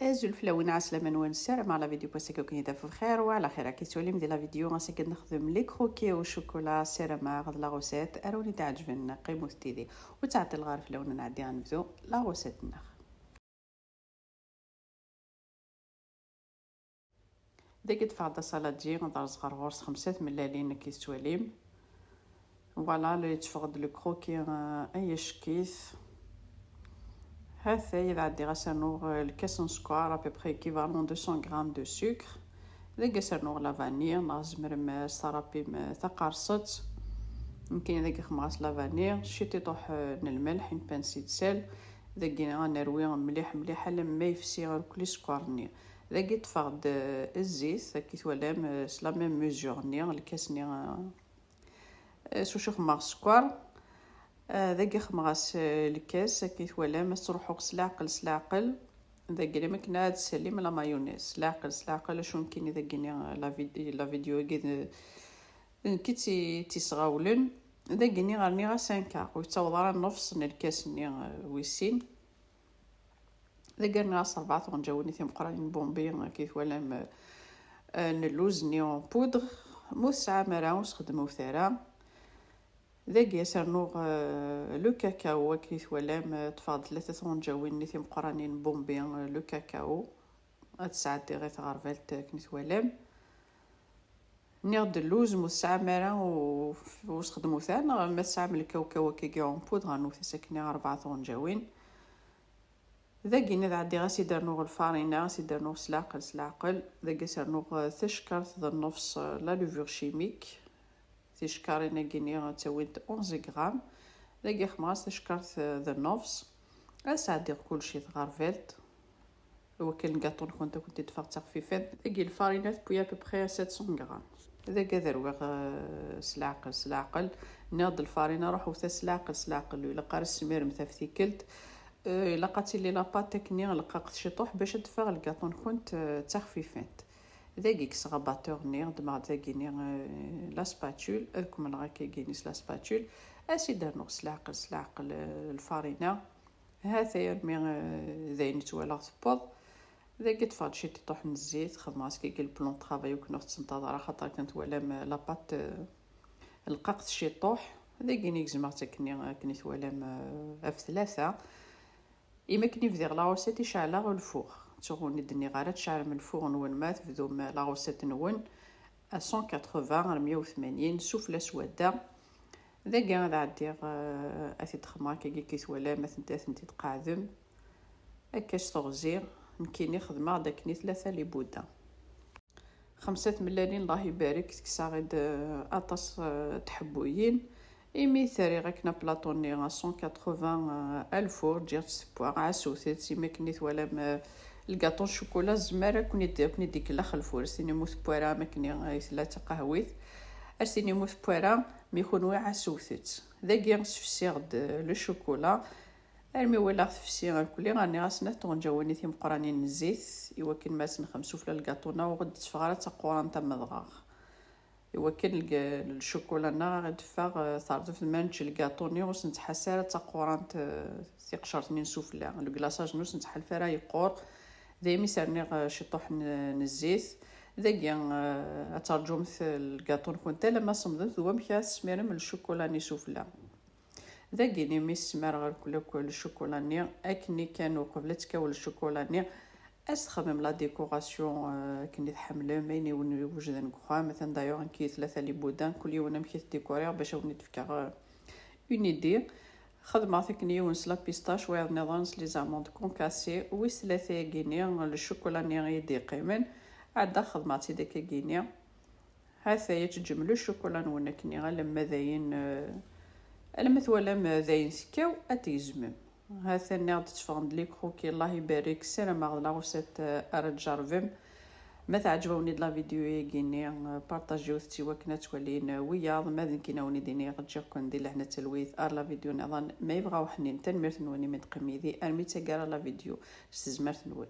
زلفلاوين عسلامة نوان السلام على فيديو بوسيكو كنيدا في الخير وعلى خير. كي سوليم ديال لا فيديو غنسكد نخدم لي كروكي وشوكولا سيرما غد لا غوسيت اروني تعجبن قيمو ستيدي وتعطي الغارف لون نعدي غنبدو لا غوسيت نخ ديك تفعل سالادجي غندار صغار غورس 5 ملالين كي سوليم فوالا لي تفقد لو كروكي اي شكيث هذا إذا عندي غسنوغ الكاس سكر أبيبخي إكيفالون 200 غرام دو سكر إذا غسنوغ لا فاني ناز مرم صرابي ثقارصت يمكن إذا خماس لا فاني شتي طوح الملح إن بانسي سيل إذا كينا نروي مليح مليح لما يفسي كل سكرني إذا كي تفقد الزيت كي تولام سلا ميم ميزور ني الكاس ني سوشو خماس سكر ذاك خمغاس الكاس كي تولا ما تروحو سلاقل ذاك ما كنا تسلم لا مايونيز سلاقل شو يمكن اذا كينا لا فيديو كي تيصغاولن ذاك ني غني غا 5 ويتوضر نص الكاس ني ويسين ذاك رنا 4 غنجاوني تيم قرانين بومبي كي تولا اللوز ني اون بودر موسع مرا وسخدمو ثرا ذاك يسرنوغ لو كاكاو كي ثوالام تفاض 3 طونجاوين نيتي مقرانين بومبيان لو كاكاو هاد ساعات غير غرفالت كي ثوالام نيغد اللوز موسع مرا وسخدمو ثانا ما ساعه من الكاوكاو كي كاون بودغ نوث ساكني 4 طونجاوين ذاك ني عندي غاسي دارنوغ الفارينه غاسي دارنوغ سلاقل ذاك سرنوغ تشكرت ذا نفس لا لوفور شيميك تشكارينا كيني تسويت 11 غرام لاقي خماس تشكرت ذا نوفس اسعدي كلشي تغرفلت هو كان كاطون كنت تفرط خفيفات لاقي الفارينات بويا ببخي 700 غرام اذا كذا سلاقل ناض الفارينه روحو سلاقل ولا قار السمير مثفتيكلت لقات لي لاباط تكني لقاقت شي طوح باش تفغ الكاطون كنت تخفيفات ذاك سغاباتور نير دماغ ذاكيني لا سباتول اكم الغاكي كينيس لا سباتول اسي دارنو سلاقل الفارينه هذا يرمي ذاين تولا تبوض ذاك تفاد شي تطوح من الزيت خدماس كي البلون طرافاي وكنا تنتظر خاطر كانت ولا لاباط لقاقت شي طوح ذاكيني زعما كني ولا في 3 إما كني في لا روسيت يشعل الفوغ تغوني دني غير تشعل من الفوغ نون ما تبدو لا روسيت نون 180 180 سفلى سوادة ذا كاع هذا عدي اثي تخمر كي تولا مثلا تنتي تقعدم هكاش تغزير يمكن خدمه داكني 3 لي بوده 5 ملالين الله يبارك كساغد اطاس تحبويين إيمي ثري غاكنا بلاطوني 180 الفور جات سبوع عسوثت سيما كنيت ولا الكاطون شوكولا زمارة كوني ديك لا خلفور سيني موس بوارا ماكني 3 قهويت ارسيني موس بوارا ميخونوا عسوثت ذاك سفسي غد لو شوكولا ارمي ولا فسي كلي غاني غاسنا طونجاوني تيم قرانين الزيت يوكن ما نخمسو في الكاطونه وغد تفغرا تقوران تاع مضغاغ يوكن الشوكولا نا غد فاغ ثارت في المانج الكاطوني وس نتحسر تقوران تيقشرتني نسوفلا لو كلاصاج نوس نتحل فرا يقور دايما سرني شطوح الزيت ذاك اترجم في الكاطون كنت لما صمدت هو مكاس سمير من الشوكولا ني سوفلا ذاك ني مسمار غير كل الشوكولاني اكني كانوا قبل تكاول الشوكولاني استخدم لا ديكوراسيون كني حمله ميني وجدن كخوا مثلا دايوغ كي 3 لي بودان كل يوم نمشي ديكورير باش وني تفكر اون ايدي خدمه تكني ونس لا بيستاش ويا نظانس لي زاموند كونكاسي ويس 3 غيني الشوكولاني غيدي قيمن عاد خدماتي ديك غيني هذا يتجملو الشوكولا ونكني غير لما زاين لما تولا زاين سكاو اتيزمم هذا ناض تفند لي كروكي الله يبارك السلام على لا روسيت ارجرفم ما تعجبوني لا فيديو يجيني بارطاجيو تي وكنا تولين ويا ما كيناوني ديني رجعكم ندير لهنا تلويث لا فيديو نظن ما يبغاو حنين تنمرت نوني من قميدي ارمي تقرا لا فيديو استزمرت نون